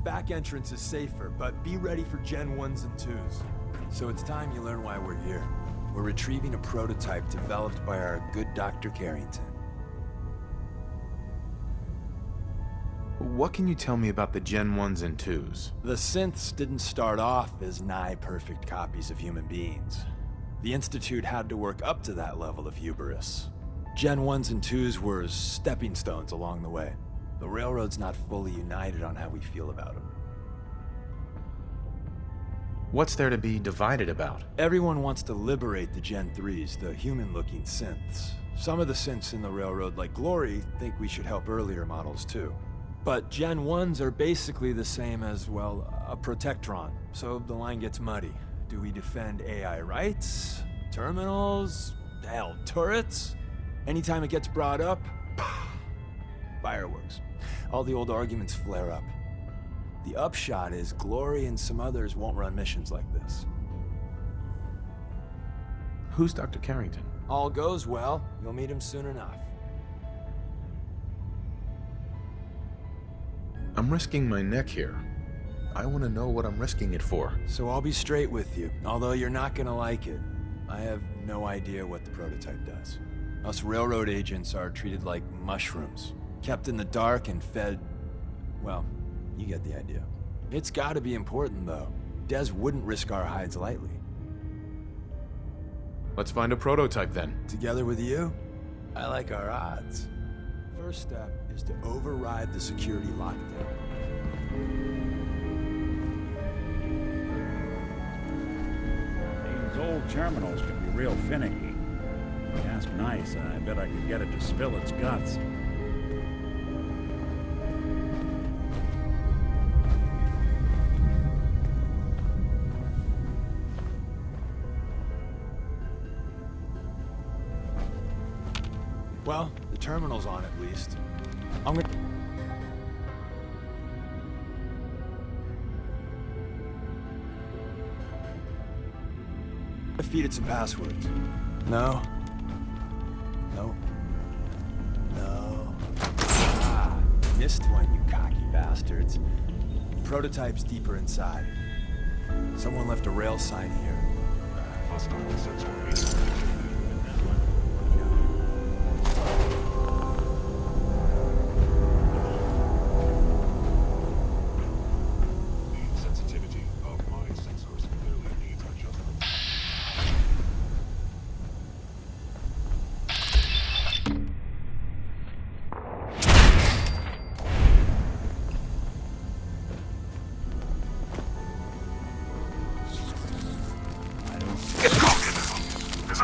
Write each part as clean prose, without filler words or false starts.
back entrance is safer, but be ready for Gen 1s and 2s. So it's time you learn why we're here. We're retrieving a prototype developed by our good Dr. Carrington. What can you tell me about the Gen 1s and 2s? The synths didn't start off as nigh-perfect copies of human beings. The Institute had to work up to that level of hubris. Gen 1s and 2s were stepping stones along the way. The Railroad's not fully united on how we feel about them. What's there to be divided about? Everyone wants to liberate the Gen 3s, the human-looking synths. Some of the synths in the Railroad, like Glory, think we should help earlier models too. But Gen 1s are basically the same as, well, a Protectron, so the line gets muddy. Do we defend AI rights? Terminals? Hell, turrets? Anytime it gets brought up, fireworks. All the old arguments flare up. The upshot is Glory and some others won't run missions like this. Who's Dr. Carrington? All goes well, you'll meet him soon enough. I'm risking my neck here. I want to know what I'm risking it for. So I'll be straight with you, although you're not gonna like it. I have no idea what the prototype does. Us Railroad agents are treated like mushrooms, kept in the dark and fed, well, you get the idea. It's gotta be important, though. Des wouldn't risk our hides lightly. Let's find a prototype then. Together with you, I like our odds. First step is to override the security lockdown. These old terminals can be real finicky. If you ask nice, I bet I could get it to spill its guts. Well, the terminal's on at least. I'm gonna... I feed it some passwords. No. No. No. Ah, missed one, you cocky bastards. Prototype's deeper inside. Someone left a rail sign here. Hostile sensor.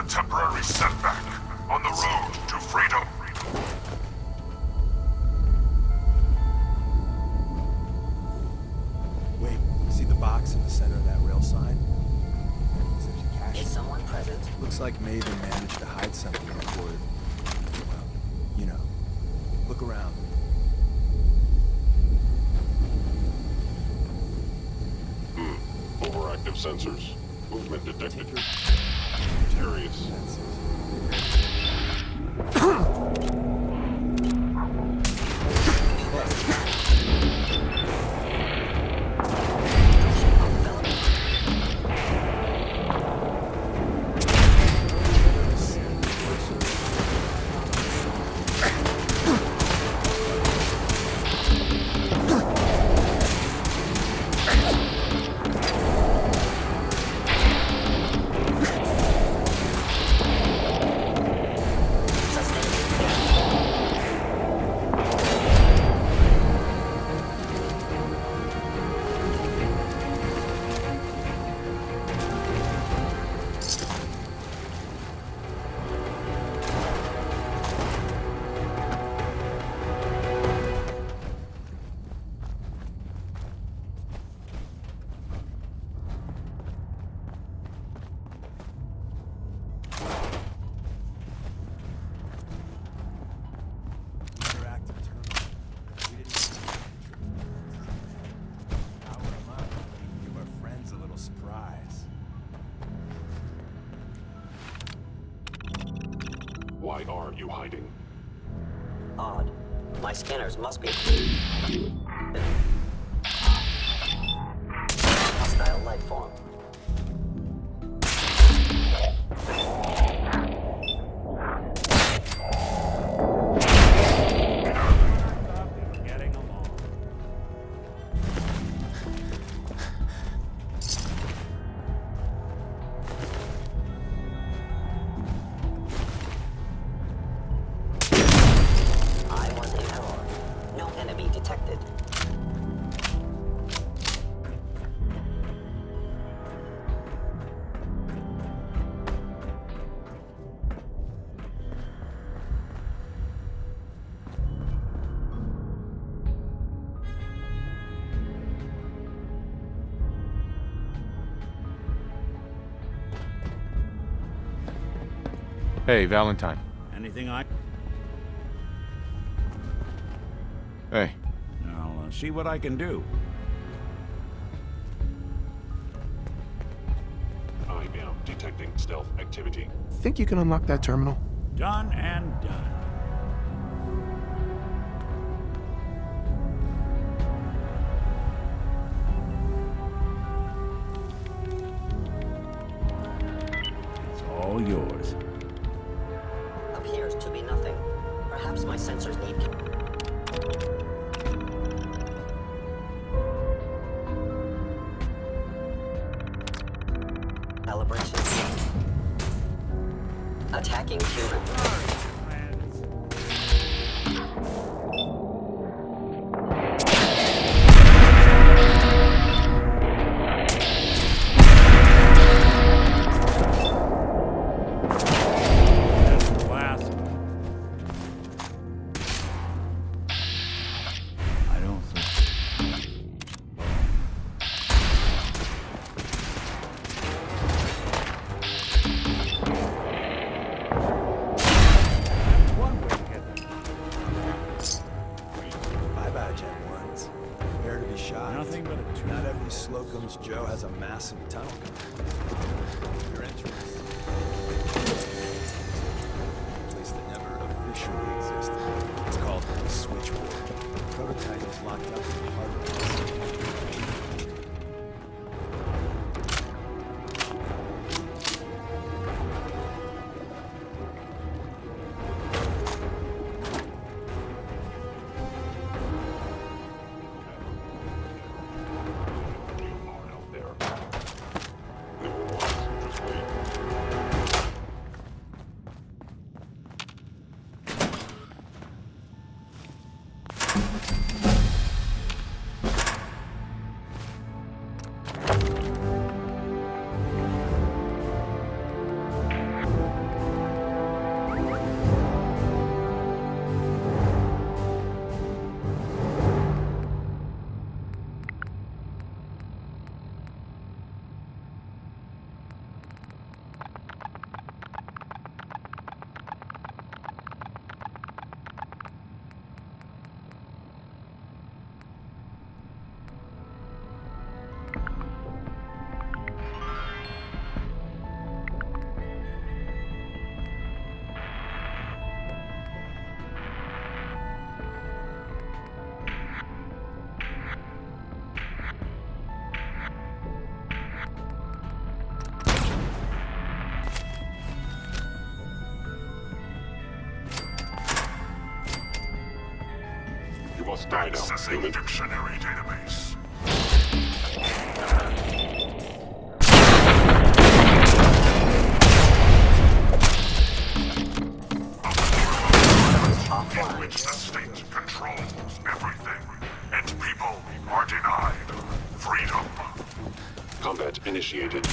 Temporary setback on the road to freedom. Wait, see the box in the center of that rail sign? Is someone present? Looks like Maven managed to hide something before it. Well, you know. Look around. Overactive sensors. Movement detected. Curious. Why are you hiding? Odd. My scanners must be... Hey, Valentine. Anything I... Hey. I'll see what I can do. I am detecting stealth activity. Think you can unlock that terminal? Done and done. It's all yours. Appears to be nothing. Perhaps my sensors need... calibration. Attacking human. That's the last one. I don't think... One way to get them. Bye-bye, Gen 1s. Prepare to be shocked. Nothing but a Not every Slocum's Joe has a massive tunnel gun. Your entrance. At least it never officially existed. It's called the Switchboard. The prototype is locked up in the heart of the city. Out there. New ones, just wait. You must die now. Accessing dictionary database. In which the state controls everything, and people are denied freedom. Combat initiated.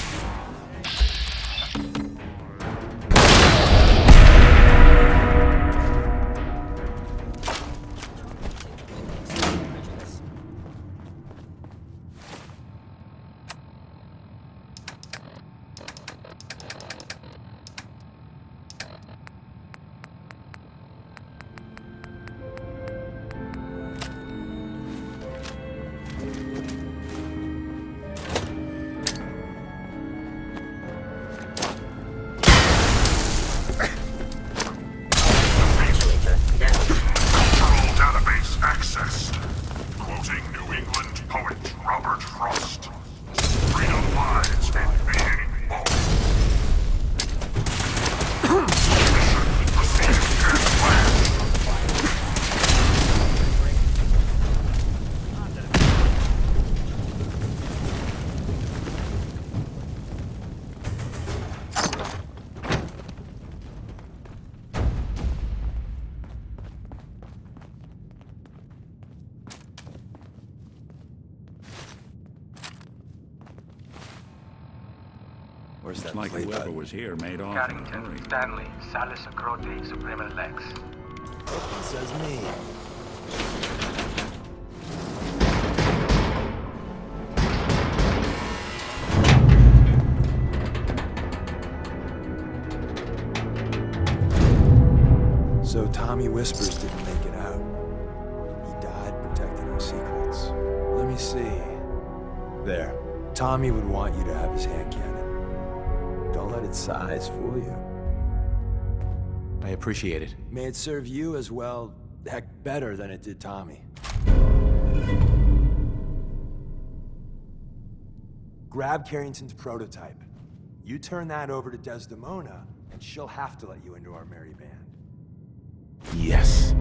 Where's that Like play whoever button? was here made off in a hurry. Carrington, Stanley, Salis Acrote, Supreme Lex. Says me. Tommy Whispers didn't make it out. He died protecting our secrets. Let me see. There. Tommy would want you to have his hand cannon. Don't let its size fool you. I appreciate it. May it serve you as well, heck, better than it did Tommy. Grab Carrington's prototype. You turn that over to Desdemona, and she'll have to let you into our merry band. Yes.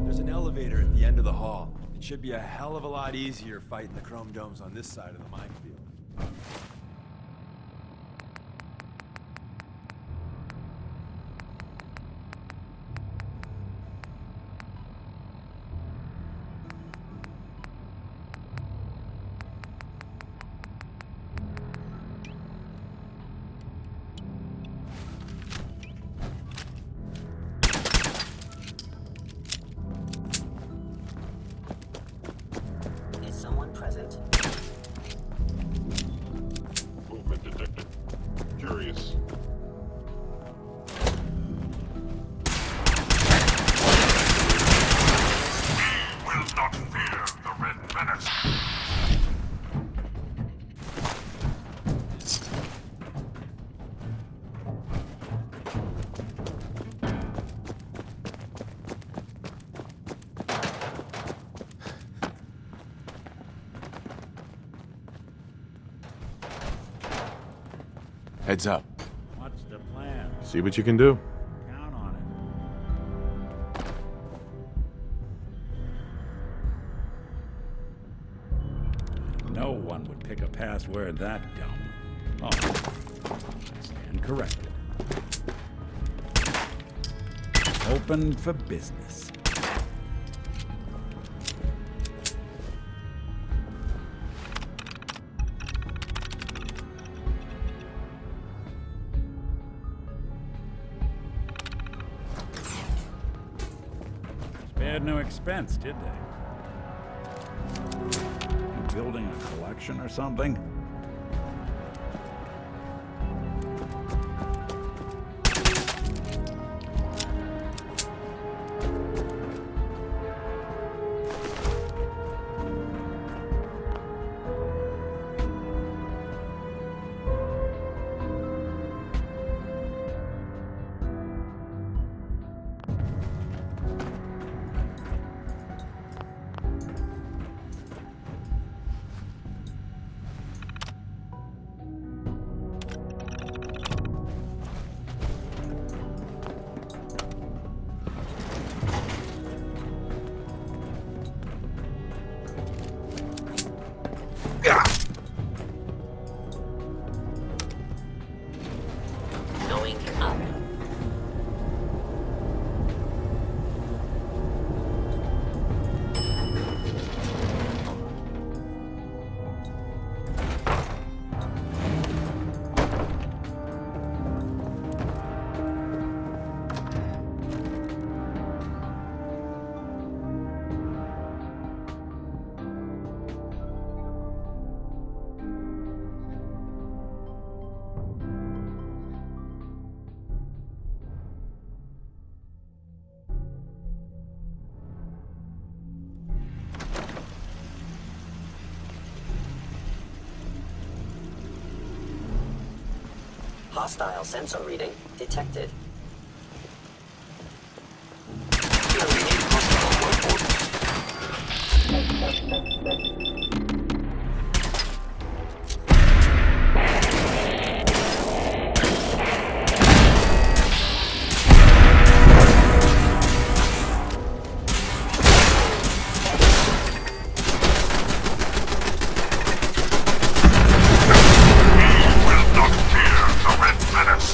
There's an elevator at the end of the hall. It should be a hell of a lot easier fighting the chrome domes on this side of the minefield. Is someone present? Movement detected. Curious. We will not fear the Red Menace. Heads up. What's the plan? See what you can do. Count on it. No one would pick a password that dumb. Oh, stand corrected. Open for business. Spared no expense, did they? You building a collection or something? Going up. Hostile sensor reading detected. We will not fear the Red Menace.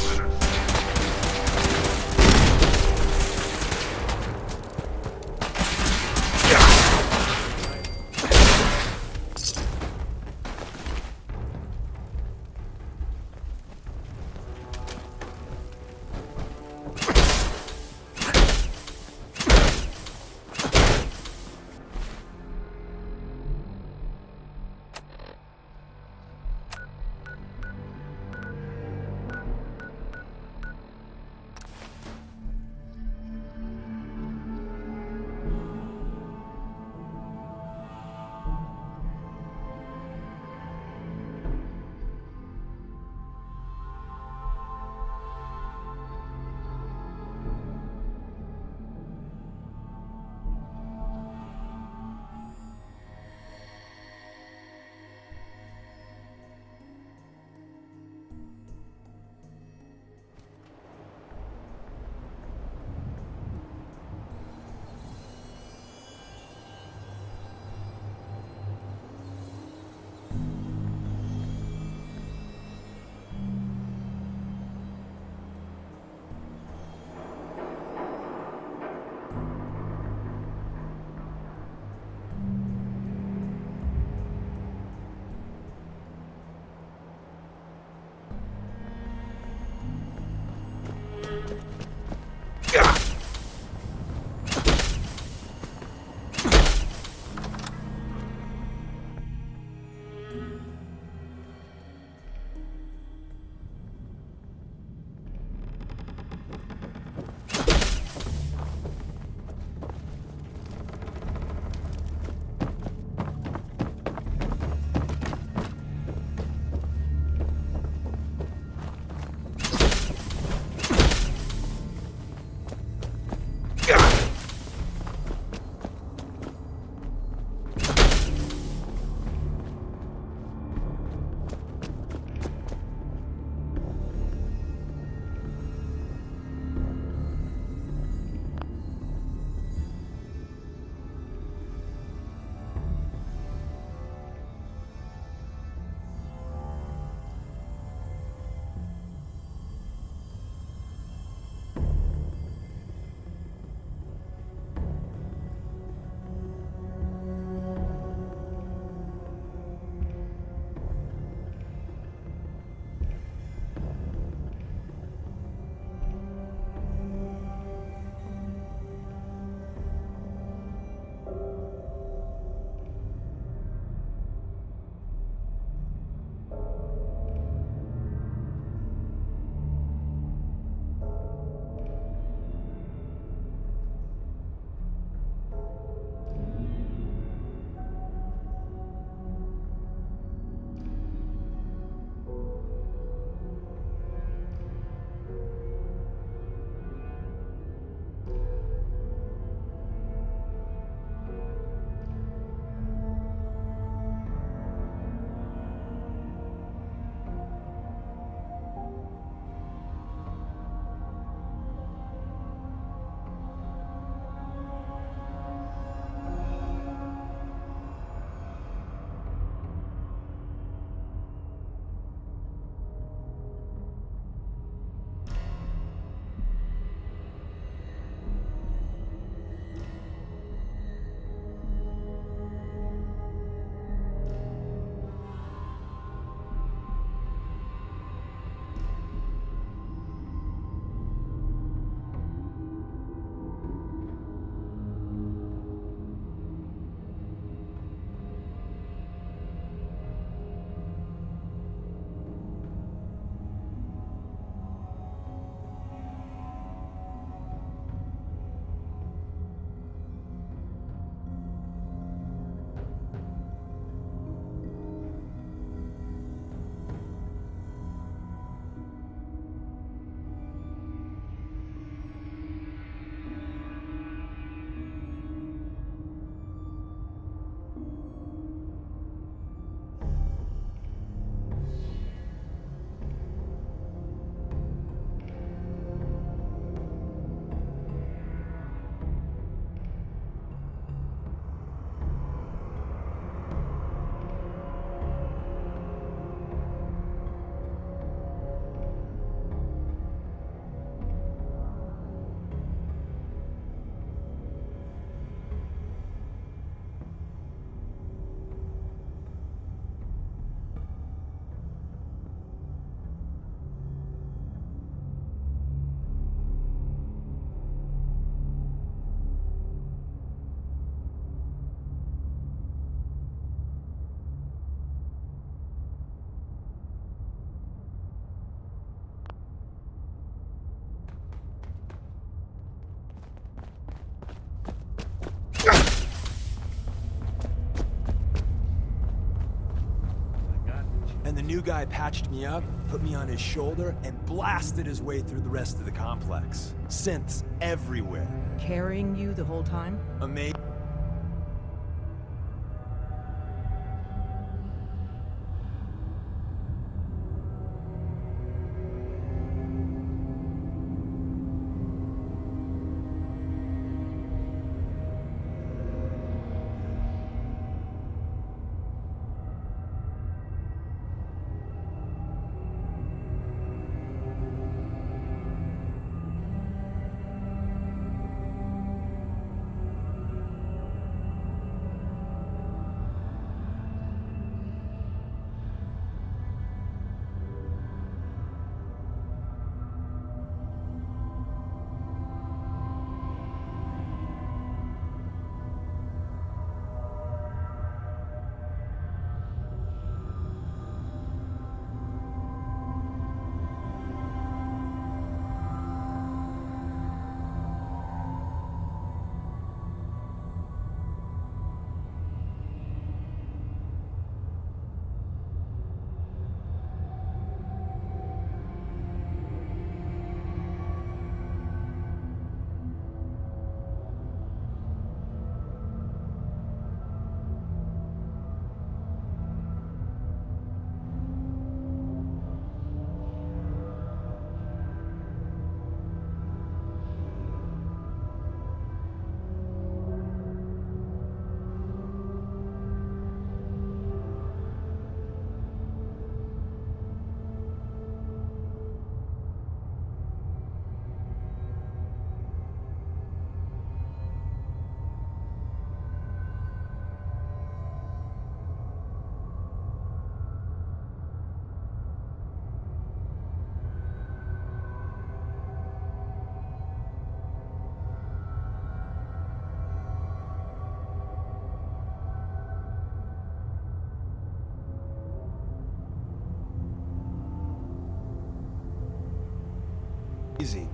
And the new guy patched me up, put me on his shoulder, and blasted his way through the rest of the complex. Synths everywhere. Carrying you the whole time? Amazing.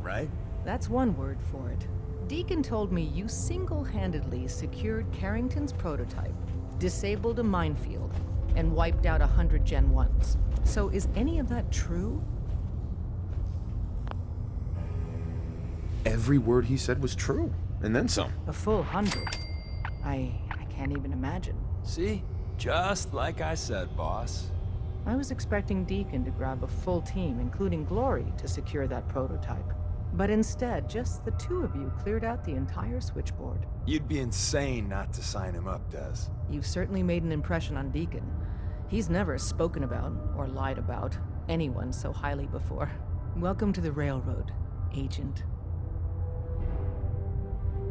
Right? That's one word for it. Deacon told me you single-handedly secured Carrington's prototype, disabled a minefield, and wiped out 100 Gen 1s. So is any of that true? Every word he said was true, and then some. A full 100? I can't even imagine. See? Just like I said, boss. I was expecting Deacon to grab a full team, including Glory, to secure that prototype. But instead, just the two of you cleared out the entire switchboard. You'd be insane not to sign him up, Des. You've certainly made an impression on Deacon. He's never spoken about, or lied about, anyone so highly before. Welcome to the Railroad, Agent.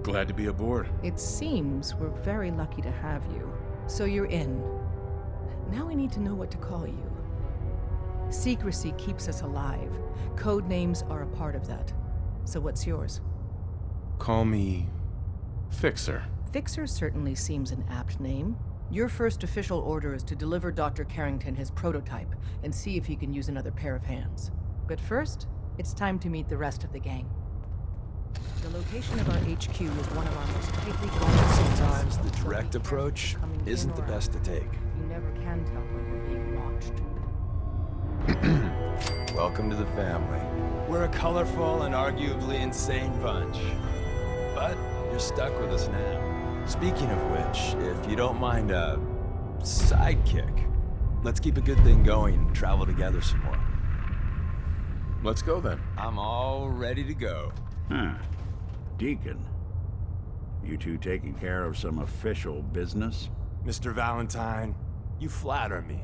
Glad to be aboard. It seems we're very lucky to have you. So you're in. Now we need to know what to call you. Secrecy keeps us alive. Code names are a part of that. So what's yours? Call me Fixer. Fixer certainly seems an apt name. Your first official order is to deliver Dr. Carrington his prototype and see if he can use another pair of hands. But first, it's time to meet the rest of the gang. The location of our HQ is one of our most tightly guarded zones. Sometimes the direct approach isn't the best to take. You never can tell when you're being watched. Welcome to the family. We're a colorful and arguably insane bunch. But you're stuck with us now. Speaking of which, if you don't mind a sidekick, let's keep a good thing going and travel together some more. Let's go then. I'm all ready to go. Huh. Deacon. You two taking care of some official business? Mr. Valentine, you flatter me.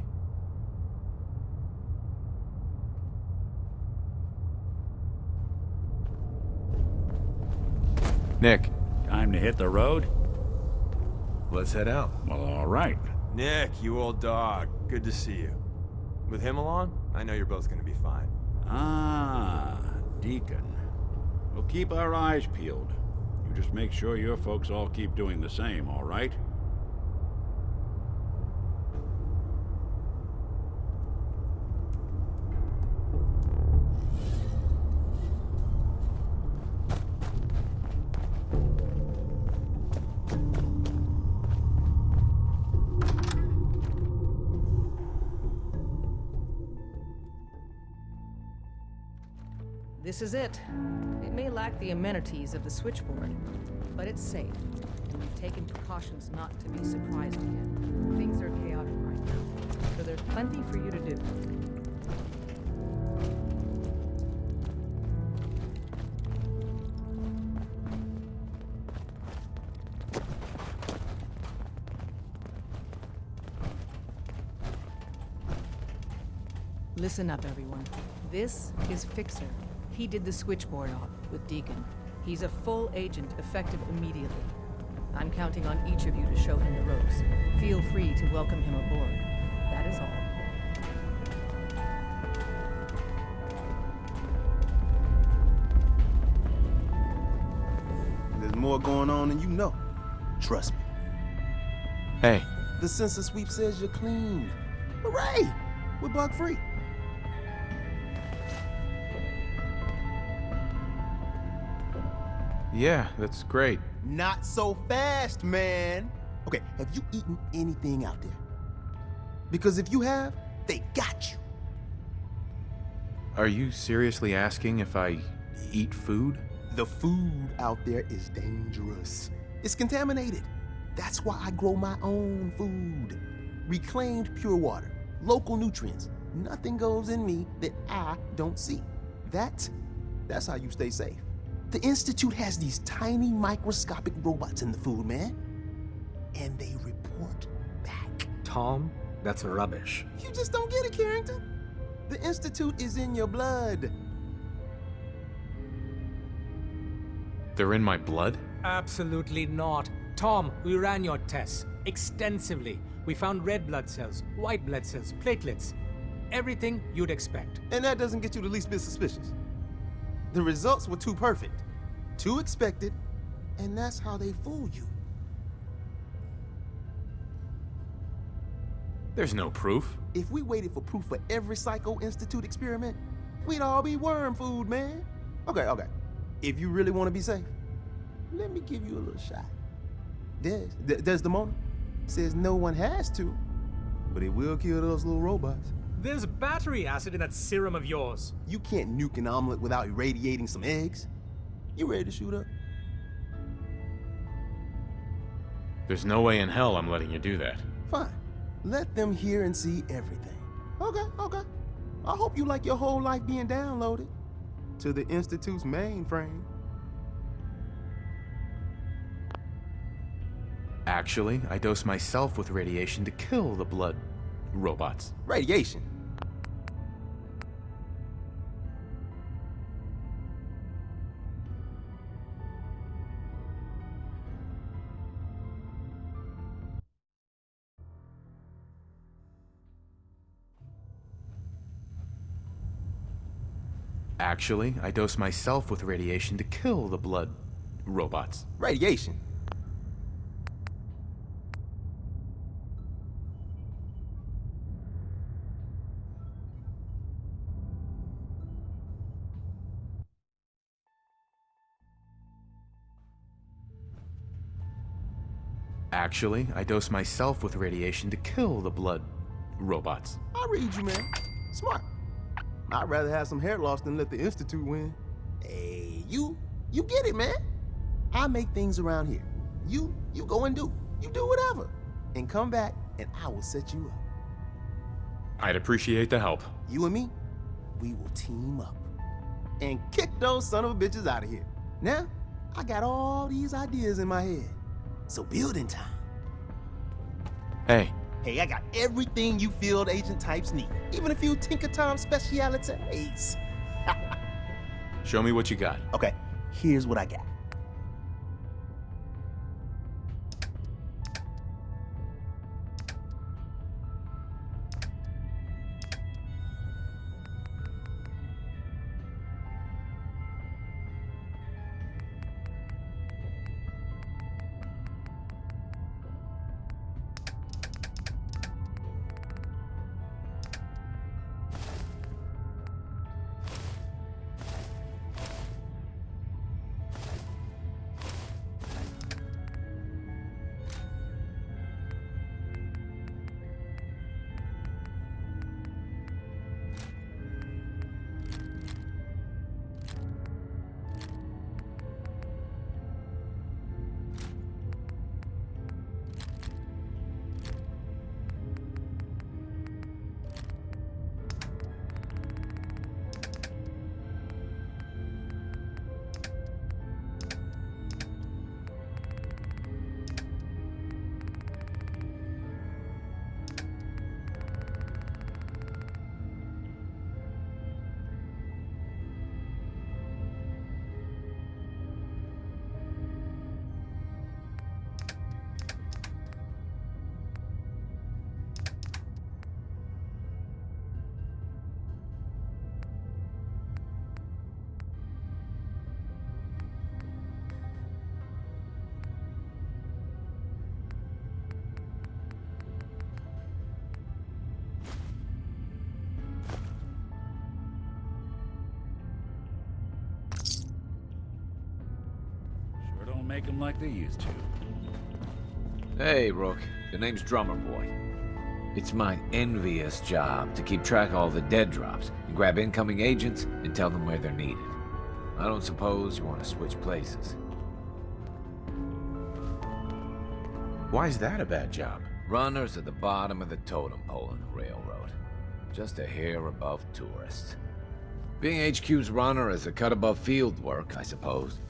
Nick, Time to hit the road? let's head out. Well, all right. Nick, you old dog. Good to see you. With him along, I know you're both gonna be fine. Ah, Deacon. We'll keep our eyes peeled. You just make sure your folks all keep doing the same, all right? This is it. It may lack the amenities of the switchboard, but it's safe. And we've taken precautions not to be surprised again. Things are chaotic right now, so there's plenty for you to do. Listen up, everyone. This is Fixer. He did the switchboard op with Deacon. He's a full agent, effective immediately. I'm counting on each of you to show him the ropes. Feel free to welcome him aboard. That is all. There's more going on than you know. Trust me. Hey, The census sweep says you're clean. Hooray! We're bug free. yeah, that's great. Not so fast, man. Okay, have you eaten anything out there? Because if you have, they got you. Are you seriously asking if I eat food? The food out there is dangerous. It's contaminated. That's why I grow my own food. Reclaimed pure water, local nutrients. Nothing goes in me that I don't see. That's how you stay safe. The Institute has these tiny microscopic robots in the food, man. And they report back. Tom, that's rubbish. You just don't get it, Carrington. The Institute is in your blood. They're in my blood? Absolutely not. Tom, we ran your tests extensively. We found red blood cells, white blood cells, platelets. Everything you'd expect. And that doesn't get you the least bit suspicious. The results were too perfect, too expected, and that's how they fool you. There's no proof. If we waited for proof for every Psycho Institute experiment, we'd all be worm food, man. Okay. If you really want to be safe, let me give you a little shot. Desdemona says no one has to, but it will kill those little robots. There's battery acid in that serum of yours. You can't nuke an omelet without irradiating some eggs. You ready to shoot up? There's no way in hell I'm letting you do that. Fine. Let them hear and see everything. Okay. I hope you like your whole life being downloaded to the Institute's mainframe. Actually, I dose myself with radiation to kill the blood robots. Radiation. Actually, I dose myself with radiation to kill the blood robots. Radiation. Actually, I dose myself with radiation to kill the blood robots. I read you, man. Smart. I'd rather have some hair loss than let the Institute win. Hey, you get it, man. I make things around here. You go and do. You do whatever. And come back, and I will set you up. I'd appreciate the help. You and me, we will team up. And kick those son of a bitches out of here. Now, I got all these ideas in my head. So building time. Hey, Hey, I got everything you field agent types need. Even a few Tinker Tom specialities. show me what you got. Okay, here's what I got. make them like they used to. Hey, Rook. The name's Drummer Boy. It's my envious job to keep track of all the dead drops and grab incoming agents and tell them where they're needed. I don't suppose you want to switch places. Why is that a bad job? Runners at the bottom of the totem pole in the railroad. Just a hair above tourists. Being HQ's runner is a cut above field work, I suppose.